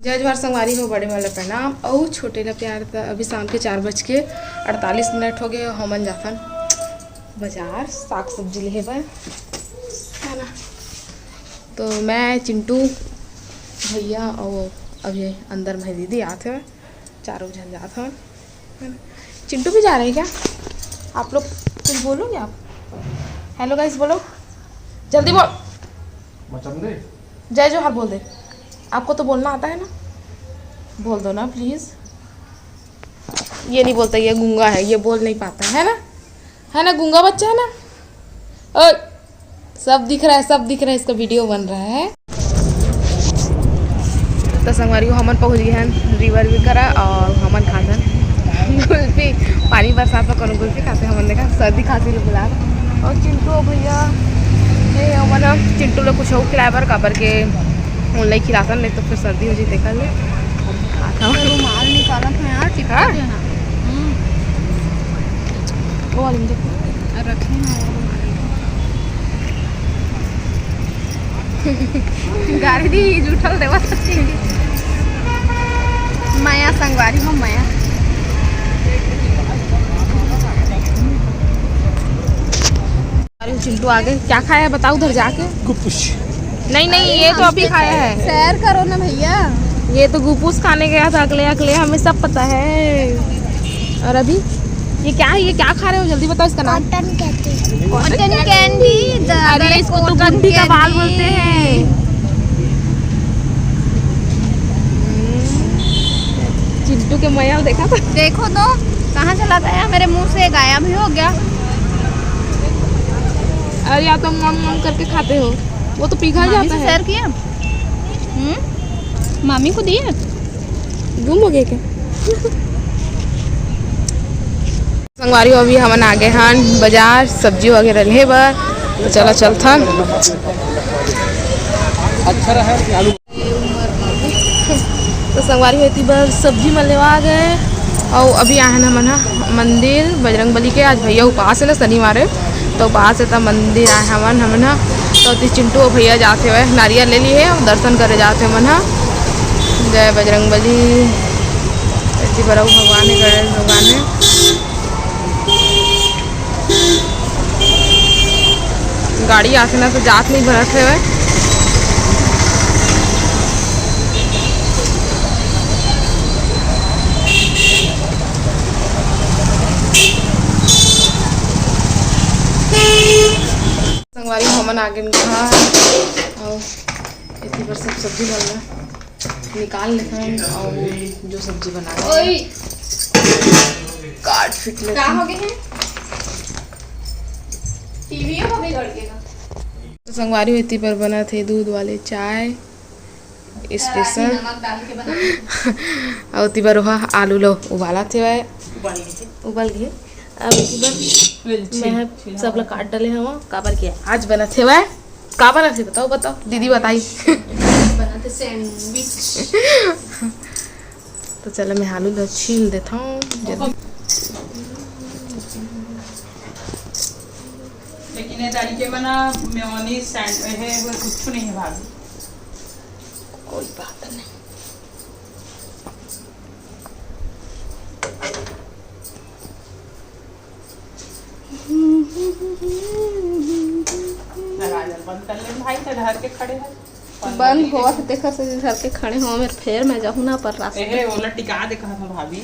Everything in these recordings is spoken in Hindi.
जय जवाहर संगवारी हो, बड़े वाला प्रणाम और छोटे ला प्यार। अभी शाम के 4:48 हो गए। हमन जाथन बाजार साग सब्जी ले है ना। तो मैं चिंटू भैया और अभी अंदर में दीदी आते हैं, चारों जन जाते हैं। चिंटू भी जा रहे हैं क्या? आप लोग कुछ बोलोगे? आप हेलो गाइस बोलो, जल्दी बोल। जय जोहर बोल दे। आपको तो बोलना आता है ना, बोल दो ना प्लीज़। ये नहीं बोलता, ये गूंगा है, ये बोल नहीं पाता है ना, गूंगा बच्चा है ना। ओए सब दिख रहा है, सब दिख रहा है, इसका वीडियो बन रहा है। तो संगवारी हमन पहुँच गए हैं रिवर भी करा और हमन खाते कुल्फी। पानी बरसात में कौन कुल्फी खाते हमन देखा, सर्दी खांसी लोग बुला। और चिंटू भैया ये हमन चिंटू लोग कुछ और खिलाए पर काबर के ऑनलाइन खिलाता नहीं तो फिर सर्दी हो जाती कल खाता हूँ। रुमाल निकाला था यार, टिका देना। वो वाली रखे गाड़ी दी जूठल देवा सकती माया संगवारी हो माया। अरे चिंटू आ गए, क्या खाया है बताओ उधर जाके। गुपुश नहीं ये तो अभी खाया है। सैर करो ना भैया। ये तो गुपूस खाने गया था अगले हमें सब पता है। और अभी ये क्या है, ये क्या खा रहे हो जल्दी बताओ इसका नाम। Cotton candy. अरे इसको तो गंदी का बाल बोलते हैं। चिंटू के मैया देखा था, देखो तो कहाँ चला गया, मेरे मुंह से गायब भी हो गया। अरे या तो मम करके खाते हो, वो तो पिघल जाता है। सैर किया मामी को दिए, गुम हो गए क्या? संगवारी अभी हमन आ गए हैं बाजार सब्जी वगैरह ले बर, तो चला चलता। अच्छा रहा आलू। तो संगवारी होती बर सब्जी मन लेवा गए और अभी आए ना हमन मंदिर बजरंगबली के। आज भैया उपास है ना, शनिवार है तो उपास है, तब मंदिर आए हमन तो चिंटू और भैया जाते हुए नारियल ले लिए और दर्शन करे जाते हमन। जय बजरंगबली। ऐसी बराऊ भगवान है, गणेश भगवान है। गाड़ी आते ना तो जात नहीं भरत है। संगवारी हमन आगे और इतनी बार सब सब्जी बनना निकाल लेते हैं और जो सब्जी बना काट फिट लेते हैं। तो संगवारी इतनी पर बना थे दूध वाले चाय स्पेशल और तिबर आलू लो उबाला थे उबल गए। अब मैं सब लोग काट डाले हम काबर के आज बना थे वह का बना थे बताओ दीदी बताई। बना थे सैंडविच। तो चलो मैं आलू लो छील देता हूँ। लेकिन ये दाढ़ी के बना मेयोनीज सैंडविच है, वो कुछ नहीं है भाभी। कोई बात नहीं। बंद कर ले भाई, तो घर के खड़े हैं बंद हो देखा से घर के खड़े हो मेरे फेर मैं जाऊँ ना पर रास्ते एहे ओला टिका दे कहा था भाभी।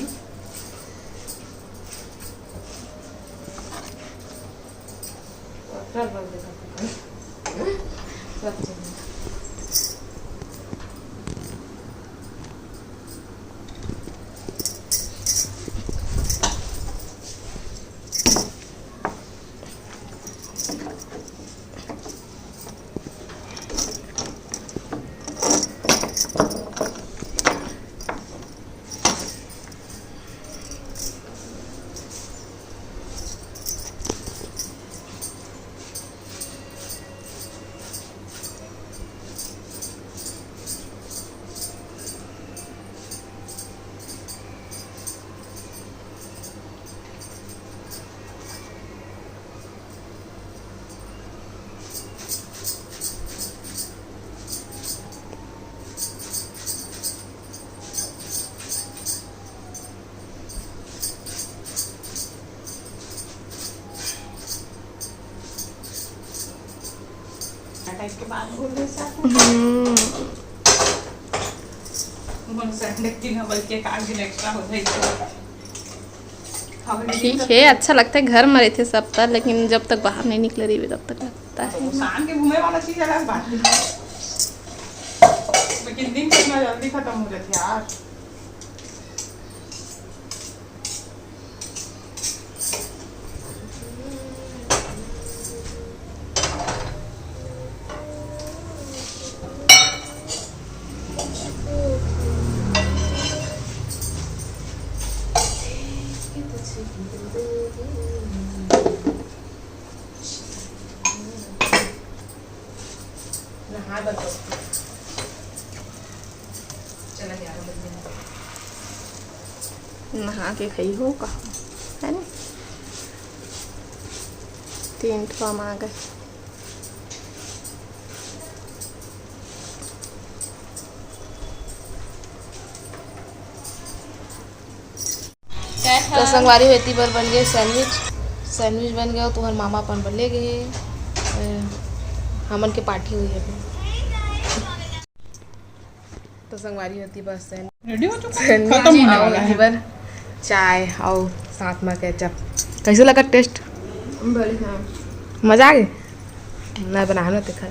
खाए के बाद बोल रहे दिन बल्कि एक आध दिन एक्स्ट्रा हो जाए ठीक है, अच्छा लगता है। घर में रहते सब तक, लेकिन जब तक बाहर नहीं निकले रही तब तक लगता है। शाम के घूमे वाला चीज अलग बात है, लेकिन दिन कितना जल्दी खत्म हो जाती है यार। नहा के खाई हो का है ना। 3 ठो आ गए। तो संगवारी होती पर बन गए सैंडविच बन गया। तुम्हारे मामा अपन बन ले गए, हमन के पार्टी हुई है। तो संगवारी होती बस रेडी हो चुका है, सैंडविच खत्म होने वाला होती है। पर चाय और साथ में केचप। कैसे लगा टेस्ट? बढ़िया, मजा आ गया। मैं बनाना तो खा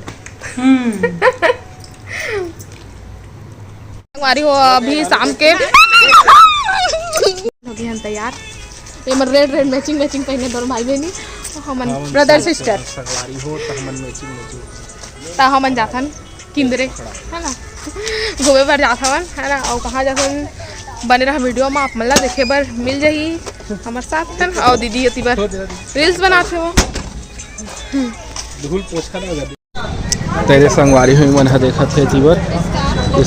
संगवारी हो अभी शाम के हो गए हम तैयार। ये मन रेड मैचिंग पहने दोनों भाई बहनी। हमन ब्रदर सिस्टर संगवारी हो तो हमन मैचिंग ता हमन जाथन किंदरे है ना, घूमे पर जाथन है ना। और कहाँ जाथन बने रहा वीडियो में, आप मतलब देखे बर मिल जाही हमारे साथ। और दीदी होती बर रील्स बनाते हो। धूल पोछा लगा दे। तेरे संगवारी हुई मन देखा थे तीवर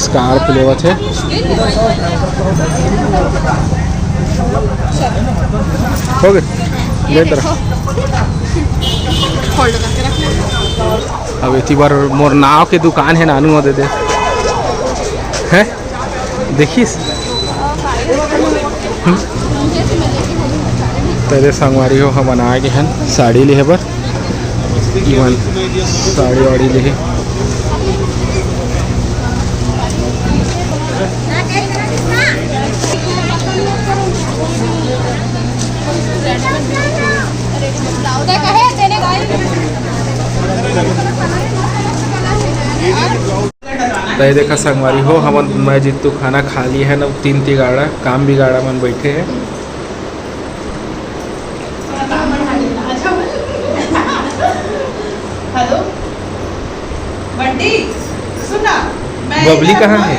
स्कार लेवत है। हो गए ले तरह होल्ड करके रख। अब इतनी बार मोर नाव के दुकान है नानू दे दे है देखिस। तेरे संगवारी हो हम बना के हैं साड़ी ले बर इवन साड़ी वाड़ी ले तो देखा संगवारी हो हम मैं जितू खाना खा लिए है ना 3 गाड़ा काम बिगाड़ा मन बैठे हैं। हेलो बंटी सुना, मैं बबली कहाँ है?